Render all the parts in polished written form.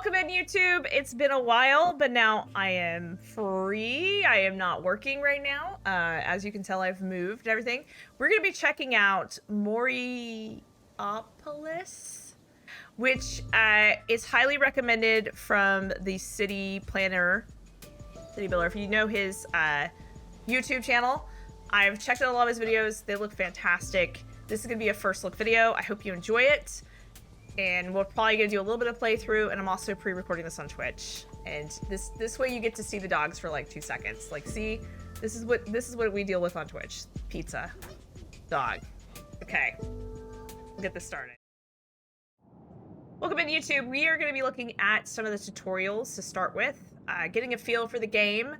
Welcome in, YouTube. It's been a while, but now I am free. I am not working right now. As you can tell, I've moved and everything. We're going to be checking out MemoriaPolis, which is highly recommended from the city planner, city builder. If you know his YouTube channel, I've checked out a lot of his videos. They look fantastic. This is going to be a first look video. I hope you enjoy it. And we're probably gonna do a little bit of playthrough, and I'm also pre-recording this on Twitch. And this way you get to see the dogs for like 2 seconds. Like, see, this is what we deal with on Twitch. Pizza, dog. Okay, we'll get this started. Welcome in, YouTube. We are gonna be looking at some of the tutorials to start with, getting a feel for the game.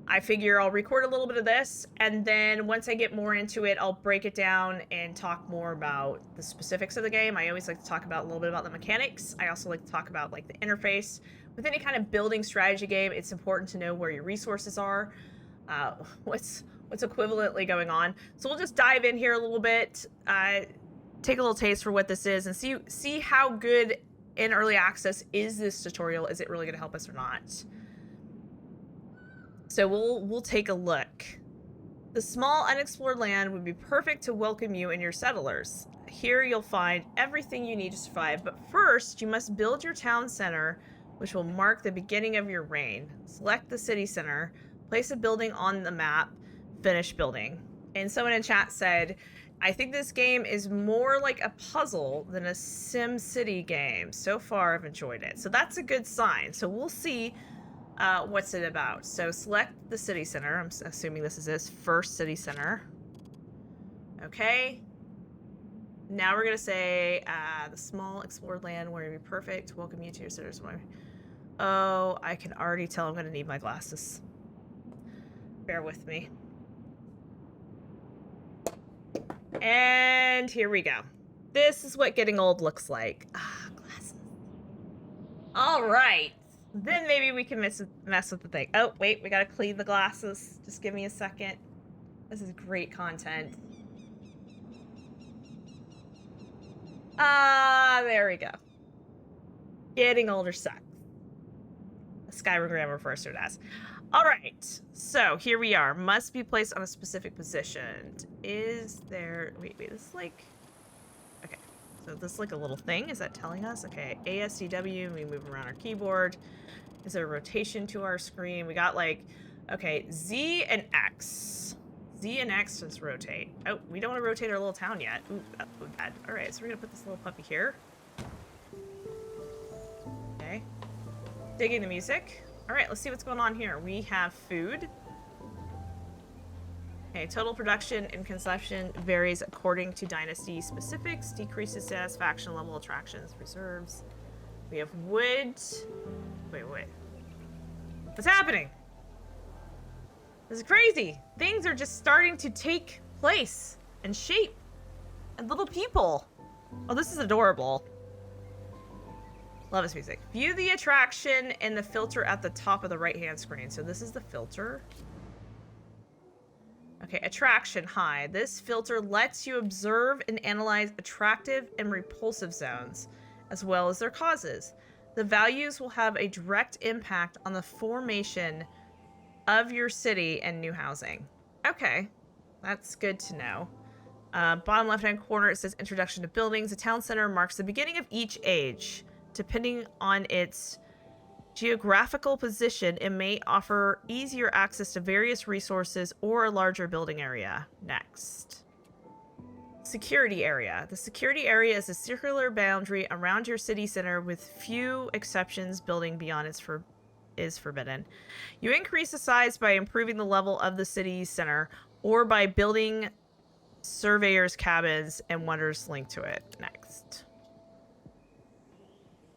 I figure I'll record a little bit of this, and then once I get more into it, I'll break it down and talk more about the specifics of the game. I always like to talk about a little bit about the mechanics. I also like to talk about like the interface. With any kind of building strategy game, it's important to know where your resources are, what's equivalently going on. So we'll just dive in here a little bit, take a little taste for what this is, and see how good in early access is this tutorial. Is it really going to help us or not? So we'll take a look. The small unexplored land would be perfect to welcome you and your settlers. Here you'll find everything you need to survive, but first you must build your town center, which will mark the beginning of your reign. Select the city center, place a building on the map, finish building. And someone in chat said, I think this game is more like a puzzle than a Sim City game. So far I've enjoyed it. So that's a good sign. So we'll see what's it about. So select the city center. I'm assuming this is his first city center. Okay. Now we're gonna say the small explored land where you'd be perfect. Welcome you to your sitters. Oh, I can already tell I'm gonna need my glasses. Bear with me. And here we go. This is what getting old looks like. Ah, glasses. All right. Then maybe we can mess with the thing. Oh, wait, we gotta clean the glasses. Just give me a second. This is great content. There we go. Getting older sucks. Skyrim grammar refers to it as. All right, so here we are. Must be placed on a specific position. Is there... Wait, this is like... Okay, so this is like a little thing. Is that telling us? Okay, ASCW, we move around our keyboard. Is there a rotation to our screen? We got like, okay, Z and X. Z and X just rotate. Oh, we don't want to rotate our little town yet. Ooh, that's bad. All right, so we're gonna put this little puppy here. Okay, digging the music. All right, let's see what's going on here. We have food. Okay, total production and consumption varies according to dynasty specifics, decreases satisfaction level, attractions, reserves. We have wood. Wait. What's happening? This is crazy. Things are just starting to take place and shape. And little people. Oh, this is adorable. Love this music. View the attraction and the filter at the top of the right-hand screen. So this is the filter. Okay, attraction high. This filter lets you observe and analyze attractive and repulsive zones, as well as their causes. The values will have a direct impact on the formation of your city and new housing. Okay, that's good to know. Bottom left-hand corner, it says Introduction to Buildings. The town center marks the beginning of each age. Depending on its geographical position, it may offer easier access to various resources or a larger building area. Next. Security area. The security area is a circular boundary around your city center with few exceptions. Building beyond is forbidden. You increase the size by improving the level of the city center or by building surveyors' cabins and wonders linked to it. Next.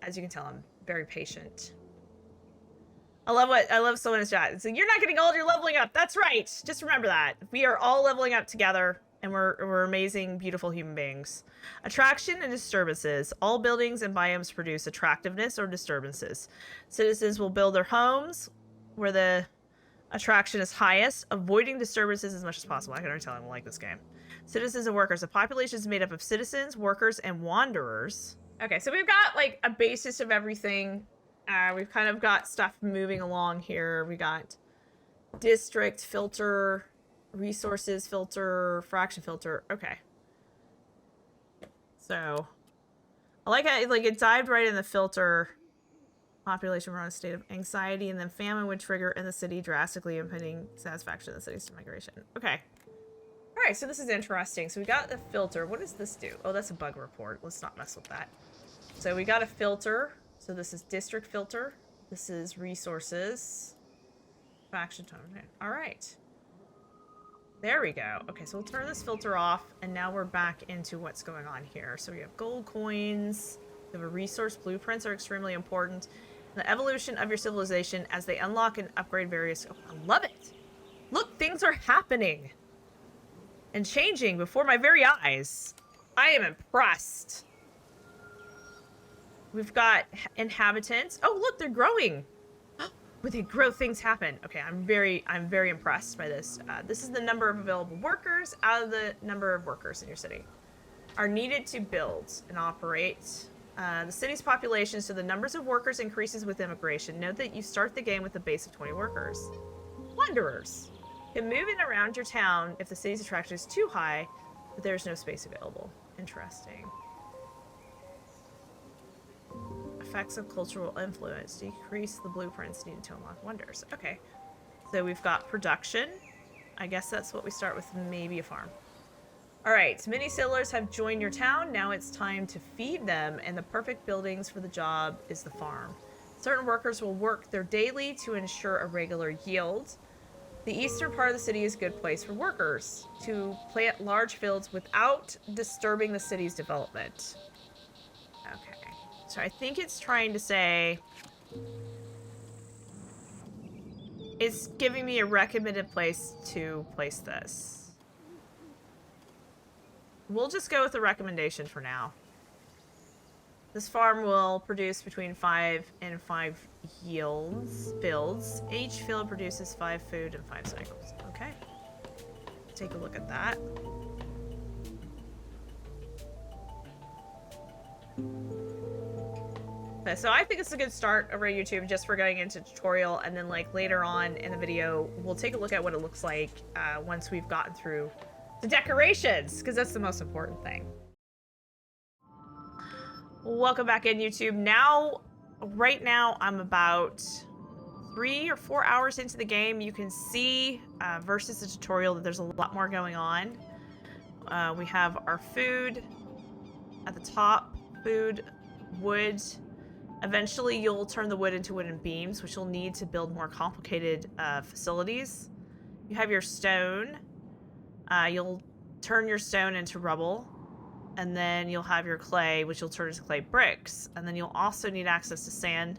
As you can tell, I'm very patient. I love someone in chat. So you're not getting old, you're leveling up. That's right. Just remember that. We are all leveling up together. And we're amazing, beautiful human beings. Attraction and disturbances. All buildings and biomes produce attractiveness or disturbances. Citizens will build their homes where the attraction is highest, avoiding disturbances as much as possible. I can already tell I don't like this game. Citizens and workers. The population is made up of citizens, workers, and wanderers. Okay, so we've got like a basis of everything. We've kind of got stuff moving along here. We got district filter, resources filter, fraction filter. Okay. So, I like how it dived right in the filter. Population were on a state of anxiety, and then famine would trigger in the city, drastically impeding satisfaction of the city's migration. Okay. All right, so this is interesting. So we got the filter. What does this do? Oh, that's a bug report. Let's not mess with that. So we got a filter. So this is district filter. This is resources. Faction time. Okay. All right. There we go. Okay, so we'll turn this filter off, and now we're back into what's going on here. So we have gold coins. We have a resource. Blueprints are extremely important. The evolution of your civilization as they unlock and upgrade various... Oh, I love it. Look, things are happening and changing before my very eyes. I am impressed. We've got inhabitants. Oh, look, they're growing. When they grow, things happen. Okay, I'm very impressed by this. This is the number of available workers out of the number of workers in your city are needed to build and operate the city's population. So the numbers of workers increases with immigration. Note that you start the game with a base of 20 workers. Wanderers can move in around your town if the city's attraction is too high, but there's no space available. Interesting. Effects of cultural influence. Decrease the blueprints needed to unlock wonders. Okay. So we've got production. I guess that's what we start with, maybe a farm. Alright, many settlers have joined your town. Now it's time to feed them, and the perfect buildings for the job is the farm. Certain workers will work there daily to ensure a regular yield. The eastern part of the city is a good place for workers to plant large fields without disturbing the city's development. Okay. So I think it's trying to say... It's giving me a recommended place to place this. We'll just go with the recommendation for now. This farm will produce between 5 and 5 fields. Each field produces 5 food and 5 cycles. Okay. Take a look at that. Okay, so I think it's a good start over YouTube just for going into tutorial, and then like later on in the video, we'll take a look at what it looks like once we've gotten through the decorations, because that's the most important thing. Welcome back in, YouTube. Right now, I'm about 3 or 4 hours into the game. You can see versus the tutorial that there's a lot more going on. We have our food at the top, food, wood. Eventually, you'll turn the wood into wooden beams, which you'll need to build more complicated facilities. You have your stone. You'll turn your stone into rubble. And then you'll have your clay, which you'll turn into clay bricks. And then you'll also need access to sand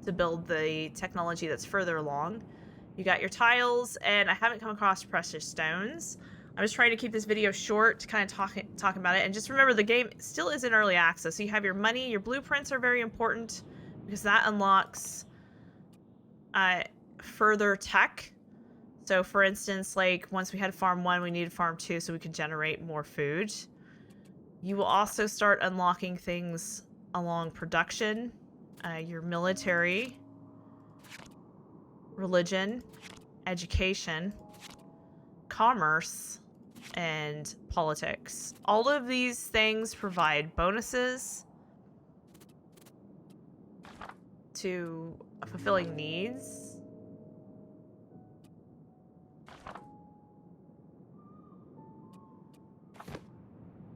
to build the technology that's further along. You got your tiles, and I haven't come across precious stones. I'm just trying to keep this video short to kind of talk about it. And just remember, the game still is in early access. So you have your money. Your blueprints are very important because that unlocks further tech. So for instance, like once we had farm 1, we needed farm 2 so we could generate more food. You will also start unlocking things along production, your military, religion, education, commerce, and politics. All of these things provide bonuses to fulfilling needs.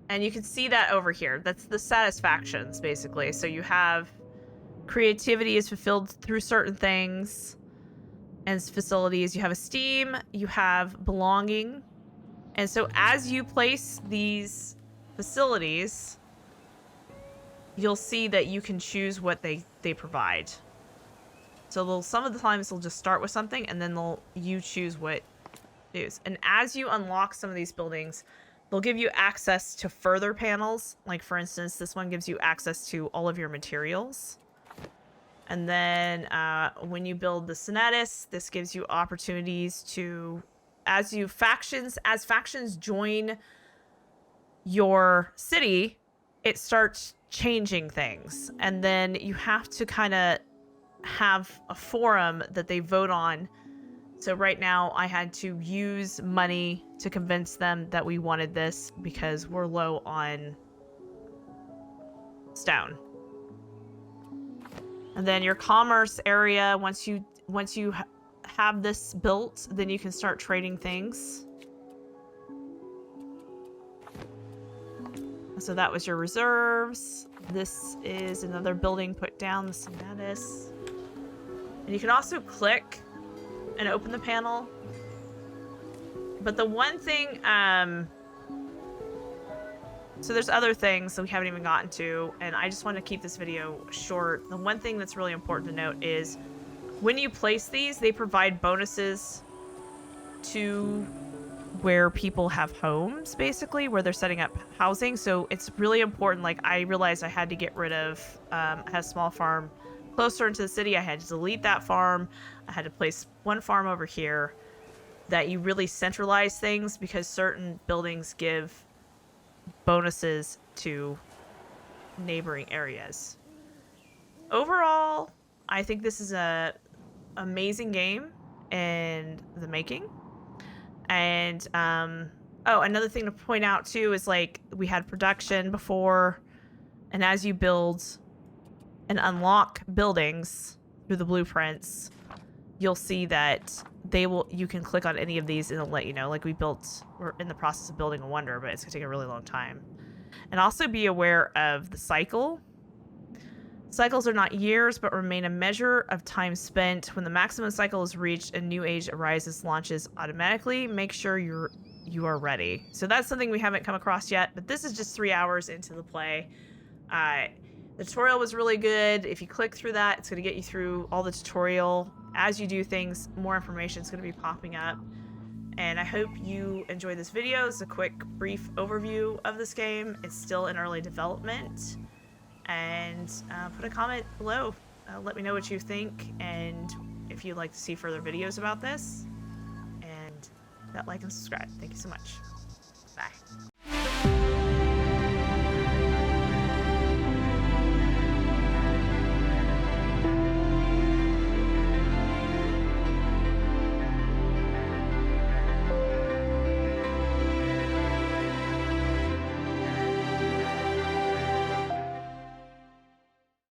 And you can see that over here. That's the satisfactions, basically. So you have creativity is fulfilled through certain things and facilities. You have esteem. You have belonging. And so as you place these facilities, you'll see that you can choose what they provide. So some of the times they'll just start with something, and then you choose what it is. And as you unlock some of these buildings, they'll give you access to further panels. Like, for instance, this one gives you access to all of your materials. And then when you build the Senatus, this gives you opportunities to, as factions join your city, it starts changing things. And then you have to kind of have a forum that they vote on. So right now I had to use money to convince them that we wanted this because we're low on stone. And then your commerce area, once you have this built, then you can start trading things. So that was your reserves. This is another building put down, the Senatus. And you can also click and open the panel. But the one thing, so there's other things that we haven't even gotten to, and I just want to keep this video short. The one thing that's really important to note is when you place these, they provide bonuses to where people have homes, basically, where they're setting up housing. So it's really important. Like, I realized I had to get rid of, I had a small farm closer into the city. I had to delete that farm. I had to place one farm over here, that you really centralize things because certain buildings give bonuses to neighboring areas. Overall, I think this is a amazing game in the making. And oh, another thing to point out too is, like, we had production before, and as you build and unlock buildings through the blueprints, you'll see that you can click on any of these and it'll let you know. Like, we're in the process of building a wonder, but it's gonna take a really long time. And also be aware of the cycle. Cycles are not years, but remain a measure of time spent. When the maximum cycle is reached, a new age arises, launches automatically. Make sure you are ready. So that's something we haven't come across yet, but this is just 3 hours into the play. The tutorial was really good. If you click through that, it's going to get you through all the tutorial. As you do things, more information is going to be popping up. And I hope you enjoyed this video. It's a quick, brief overview of this game. It's still in early development. And put a comment below. Let me know what you think, and if you'd like to see further videos about this. And that like and subscribe. Thank you so much.